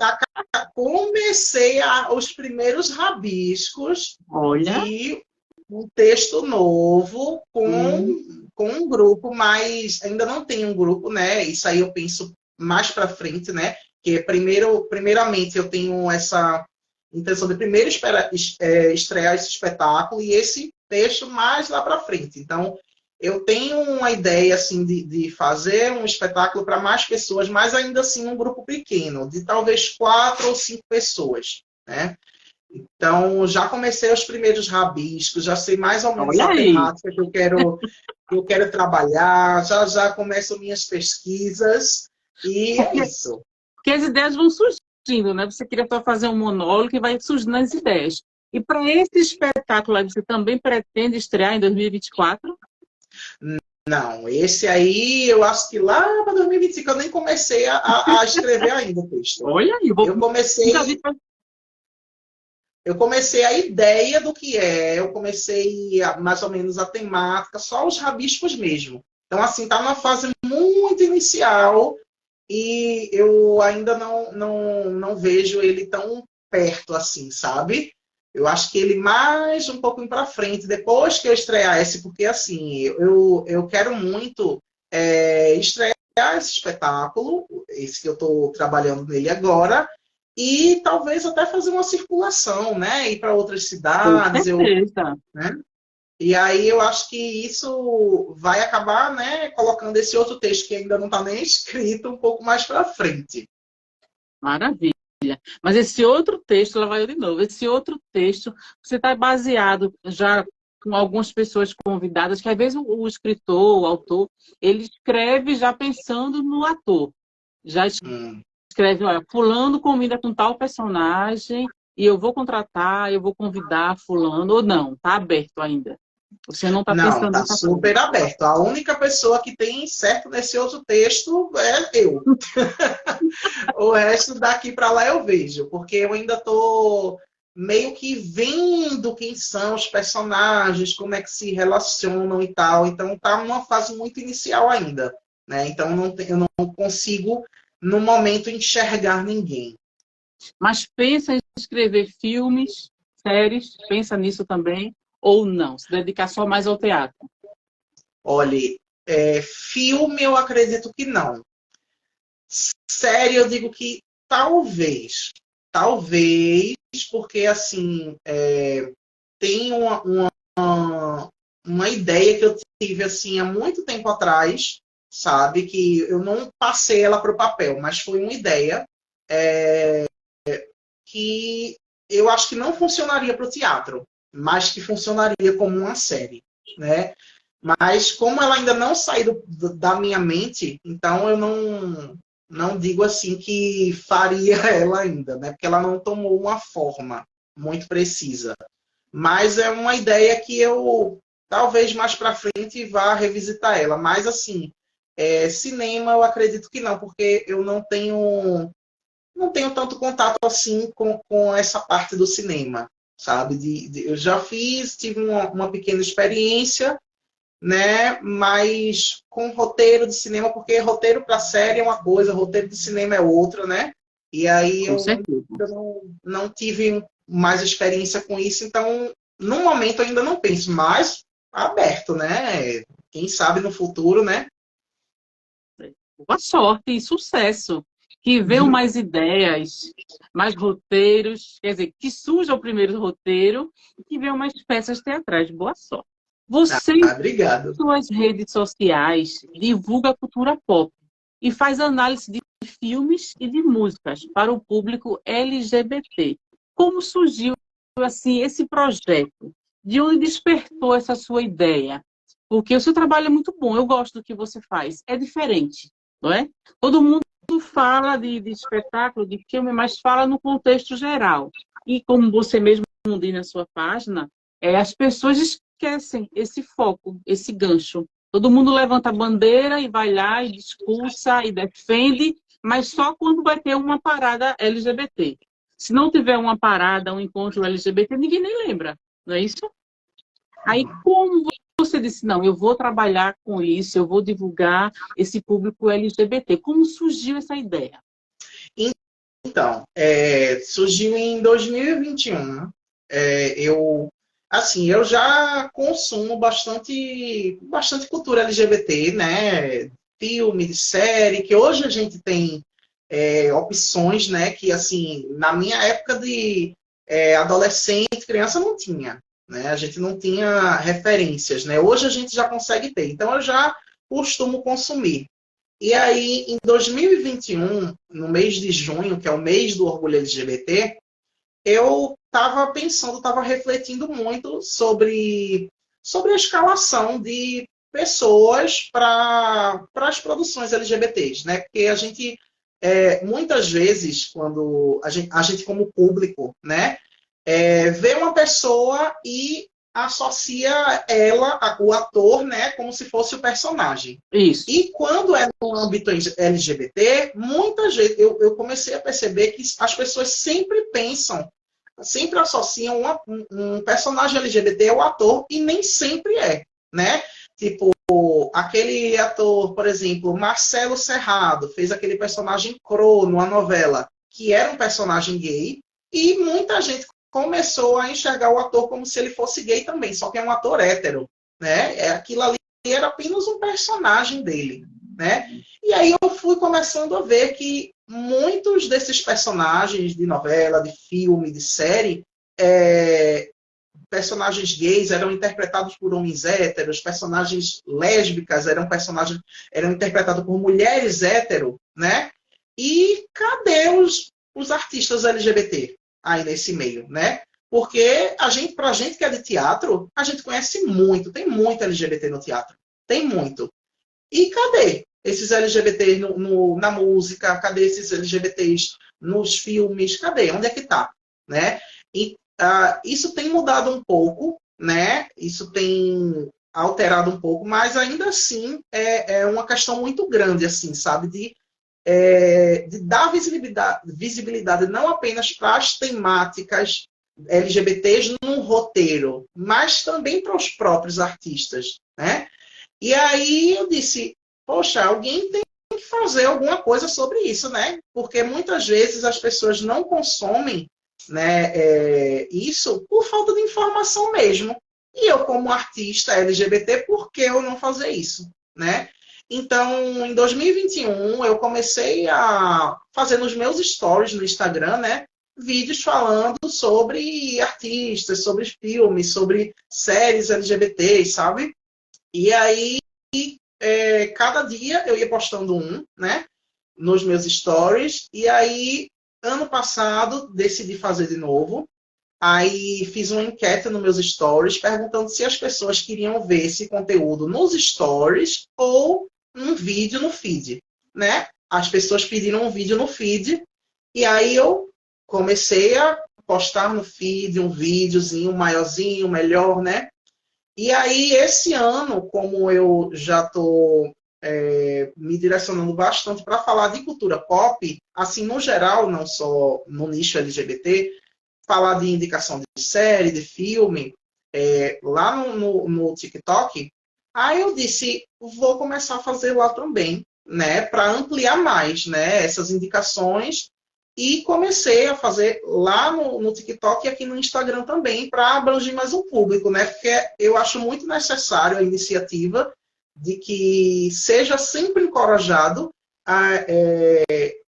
comecei os primeiros rabiscos Olha, de um texto novo hum, com um grupo, mas ainda não tem um grupo, né? Isso aí eu penso mais para frente, né? Que primeiramente eu tenho essa intenção de primeiro estrear esse espetáculo e esse texto mais lá para frente. Então, eu tenho uma ideia assim de fazer um espetáculo para mais pessoas, mas ainda assim um grupo pequeno, de talvez 4 ou 5 pessoas, né? Então, já comecei os primeiros rabiscos, já sei mais ou menos olha a aí. temática que eu quero trabalhar, já começo minhas pesquisas, e é Porque, isso. porque as ideias vão surgindo, né? Você queria só fazer um monólogo que vai surgindo as ideias. E para esse espetáculo aí, você também pretende estrear em 2024? Não, esse aí eu acho que lá para 2025 eu nem comecei a escrever ainda o texto. Olha aí, Eu nunca vi. comecei, eu comecei a ideia do que eu comecei mais ou menos a temática, só os rabiscos mesmo. Então, assim, está numa fase muito inicial e eu ainda não vejo ele tão perto assim, sabe? Eu acho que ele mais um pouquinho para frente, depois que eu estrear esse, porque assim, eu quero muito estrear esse espetáculo, esse que eu estou trabalhando nele agora, e talvez até fazer uma circulação, né? Ir para outras Com cidades, certeza. né? E aí eu acho que isso vai acabar, né, colocando esse outro texto que ainda não está nem escrito um pouco mais para frente. Maravilha. Mas esse outro texto, lá vai eu de novo, esse outro texto, você está baseado já com algumas pessoas convidadas, que às vezes o escritor, o autor, ele escreve já pensando no ator. Já Hum. escreve, olha, fulano combina com tal personagem e eu vou contratar, eu vou convidar fulano, ou não, está aberto ainda. Você não está Não, pensando tá dessa forma. super aberto. A única pessoa que tem certo nesse outro texto é eu. O resto daqui para lá eu vejo, porque eu ainda estou meio que vendo quem são os personagens, como é que se relacionam e tal. Então tá numa fase muito inicial ainda, né? Então eu não consigo no momento enxergar ninguém. Mas pensa em escrever filmes, séries, pensa nisso também, ou não? Se dedicar só mais ao teatro? Olhe, filme eu acredito que não. Série eu digo que talvez. Talvez, porque assim, tem uma ideia que eu tive assim há muito tempo atrás, sabe? Que eu não passei ela para o papel, mas foi uma ideia que eu acho que não funcionaria para o teatro, mas que funcionaria como uma série, né? Mas como ela ainda não saiu da minha mente, então eu não digo assim que faria ela ainda, né? Porque ela não tomou uma forma muito precisa. Mas é uma ideia que eu talvez mais para frente vá revisitar ela. Mas assim, cinema eu acredito que não, porque eu não tenho tanto contato assim com essa parte do cinema, sabe? Eu já fiz, tive uma pequena experiência, né? Mas com roteiro de cinema, porque roteiro para série é uma coisa, roteiro de cinema é outra, né? E aí Com eu, certeza. eu não tive mais experiência com isso, então no momento eu ainda não penso, mas aberto, né? Quem sabe no futuro, né? Boa sorte e sucesso. Que venham mais ideias, mais roteiros, quer dizer, que surja o primeiro roteiro e que venham mais peças teatrais. Boa sorte. Você, em Obrigado. suas redes sociais, divulga a cultura pop e faz análise de filmes e de músicas para o público LGBT. Como surgiu assim esse projeto? De onde despertou essa sua ideia? Porque o seu trabalho é muito bom, eu gosto do que você faz, é diferente, não é? Todo mundo fala de espetáculo, de filme, mas fala no contexto geral. E como você mesmo diz na sua página, as pessoas esquecem esse foco, esse gancho. Todo mundo levanta a bandeira e vai lá e discursa e defende, mas só quando vai ter uma parada LGBT. Se não tiver uma parada, um encontro LGBT, ninguém nem lembra, não é isso? Aí, como você disse, não, eu vou trabalhar com isso, eu vou divulgar esse público LGBT. Como surgiu essa ideia? Então, surgiu em 2021. Eu já consumo bastante cultura LGBT, né? Filme, série, que hoje a gente tem opções, né? Que, assim, na minha época de adolescente, criança, não tinha, né? A gente não tinha referências, né? Hoje a gente já consegue ter. Então, eu já costumo consumir. E aí, em 2021, no mês de junho, que é o mês do orgulho LGBT, eu estava pensando, estava refletindo muito sobre a escalação de pessoas para as produções LGBTs, né? Porque a gente, muitas vezes, quando a gente como público, né, vê uma pessoa e associa ela, o ator, né, como se fosse o personagem. Isso. E quando é no âmbito LGBT, muitas vezes eu comecei a perceber que as pessoas sempre pensam, sempre associam um personagem LGBT ao ator, e nem sempre é, né? Tipo, aquele ator, por exemplo, Marcelo Serrado, fez aquele personagem Cro numa novela, que era um personagem gay, e muita gente começou a enxergar o ator como se ele fosse gay também, só que é um ator hétero, né? Aquilo ali era apenas um personagem dele, né? E aí eu fui começando a ver que muitos desses personagens de novela, de filme, de série, personagens gays eram interpretados por homens héteros, personagens lésbicas eram interpretados por mulheres hétero, né? E cadê os artistas LGBT aí nesse meio, né? Porque pra gente que é de teatro, a gente conhece muito, tem muito LGBT no teatro. Tem muito. E cadê esses LGBTs na música? Cadê esses LGBTs nos filmes? Cadê? Onde é que tá? Né? E isso tem mudado um pouco, né? Isso tem alterado um pouco, mas ainda assim é uma questão muito grande, assim, sabe? De dar visibilidade não apenas para as temáticas LGBTs num roteiro, mas também para os próprios artistas, né? E aí eu disse, poxa, alguém tem que fazer alguma coisa sobre isso, né? Porque muitas vezes as pessoas não consomem, né, isso por falta de informação mesmo. E eu, como artista LGBT, por que eu não fazer isso, né? Então, em 2021, eu comecei a fazer nos meus stories no Instagram, né, vídeos falando sobre artistas, sobre filmes, sobre séries LGBTs, sabe? E aí, cada dia eu ia postando um, né, nos meus stories. E aí, ano passado, decidi fazer de novo. Aí fiz uma enquete nos meus stories perguntando se as pessoas queriam ver esse conteúdo nos stories ou um vídeo no feed, né? As pessoas pediram um vídeo no feed e aí eu comecei a postar no feed um videozinho maiorzinho, melhor, né? E aí esse ano, como eu já estou me direcionando bastante para falar de cultura pop, assim, no geral, não só no nicho LGBT, falar de indicação de série, de filme, lá no TikTok, aí eu disse, vou começar a fazer lá também, né, para ampliar mais, né, essas indicações, e comecei a fazer lá no TikTok e aqui no Instagram também, para abranger mais um público, né, porque eu acho muito necessário a iniciativa de que seja sempre encorajado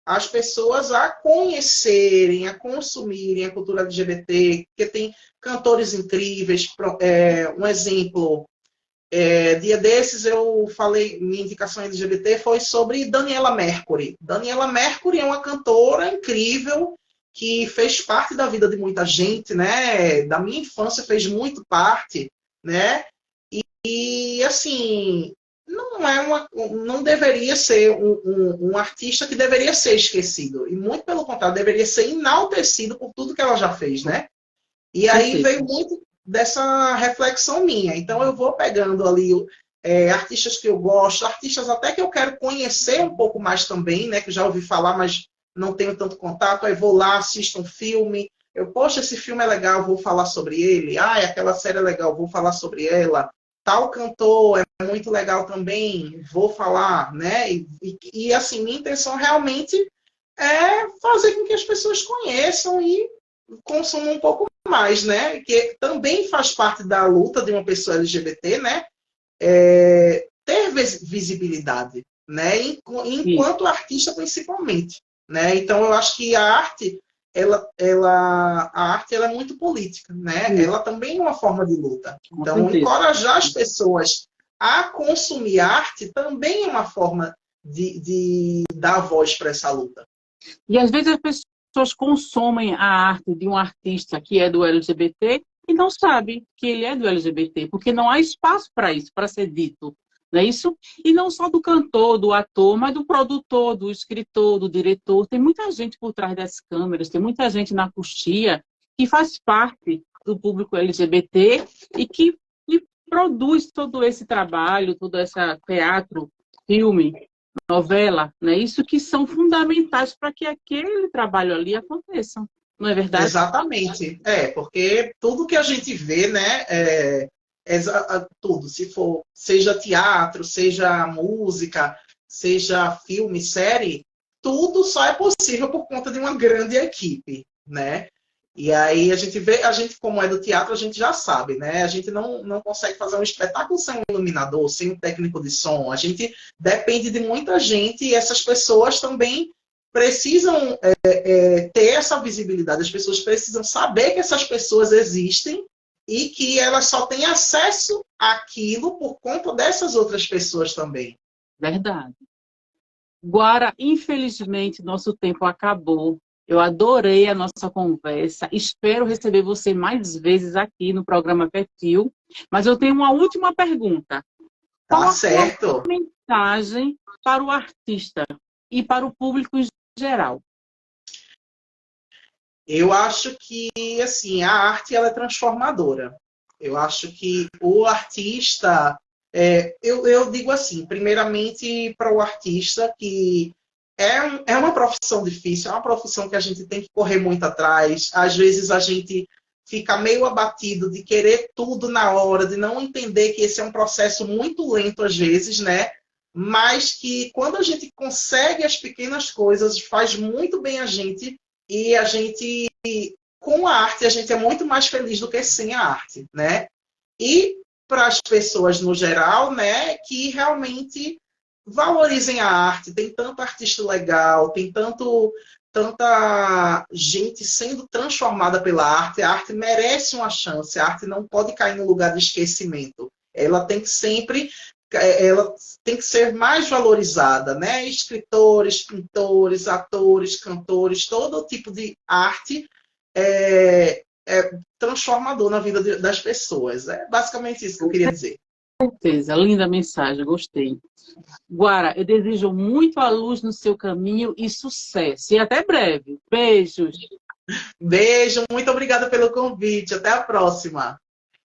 as pessoas a conhecerem, a consumirem a cultura LGBT, porque tem cantores incríveis. Um exemplo, dia desses eu falei, minha indicação LGBT foi sobre Daniela Mercury. Daniela Mercury é uma cantora incrível que fez parte da vida de muita gente, né? Da minha infância fez muito parte, né? E assim, não deveria ser um artista que deveria ser esquecido. E muito pelo contrário, deveria ser enaltecido por tudo que ela já fez, né? E aí veio muito dessa reflexão minha. Então eu vou pegando ali artistas que eu gosto, artistas até que eu quero conhecer um pouco mais também, né? Que já ouvi falar, mas não tenho tanto contato. Aí vou lá, assisto um filme. Poxa, esse filme é legal, vou falar sobre ele. Ah, aquela série é legal, vou falar sobre ela. Tal cantor é muito legal também, vou falar, né? E assim, minha intenção realmente é fazer com que as pessoas conheçam e consumam um pouco mais, né? Que também faz parte da luta de uma pessoa LGBT, né? Ter visibilidade, né? Enquanto artista principalmente, né? Então eu acho que a arte ela é muito política, né? Ela também é uma forma de luta. Então, encorajar as pessoas a consumir arte também é uma forma de dar voz para essa luta. E às vezes as pessoas consomem a arte de um artista que é do LGBT e não sabe que ele é do LGBT, porque não há espaço para isso, para ser dito. Não é isso? E não só do cantor, do ator, mas do produtor, do escritor, do diretor. Tem muita gente por trás das câmeras, tem muita gente na coxia que faz parte do público LGBT e que produz todo esse trabalho, todo esse teatro, filme, novela, né? Isso que são fundamentais para que aquele trabalho ali aconteça. Não é verdade? Exatamente. Porque tudo que a gente vê, né? Tudo, seja teatro, seja música, seja filme, série, tudo só é possível por conta de uma grande equipe, né? E aí a gente como é do teatro, a gente já sabe, né? A gente não consegue fazer um espetáculo sem um iluminador, sem um técnico de som. A gente depende de muita gente e essas pessoas também precisam ter essa visibilidade. As pessoas precisam saber que essas pessoas existem e que elas só têm acesso àquilo por conta dessas outras pessoas também. Verdade. Guara, infelizmente, nosso tempo acabou. Eu adorei a nossa conversa. Espero receber você mais vezes aqui no programa Perfil. Mas eu tenho uma última pergunta. Tá certo. Qual a mensagem para o artista e para o público em geral? Eu acho que, assim, a arte ela é transformadora. Eu acho que o artista... eu digo assim, primeiramente para o artista que uma profissão difícil, é uma profissão que a gente tem que correr muito atrás. Às vezes a gente fica meio abatido de querer tudo na hora, de não entender que esse é um processo muito lento às vezes, né? Mas que quando a gente consegue as pequenas coisas, faz muito bem a gente, e a gente, com a arte, a gente é muito mais feliz do que sem a arte, né? E para as pessoas no geral, né, que realmente valorizem a arte. Tem tanto artista legal, tem tanta gente sendo transformada pela arte. A arte merece uma chance, a arte não pode cair no lugar de esquecimento. Ela tem que sempre, ela tem que ser mais valorizada, né? Escritores, pintores, atores, cantores, todo tipo de arte é transformador na vida das pessoas. É basicamente isso que eu queria dizer. Certeza, linda mensagem, gostei. Guara, eu desejo muito a luz no seu caminho e sucesso. E até breve. Beijos. Beijo, muito obrigada pelo convite. Até a próxima.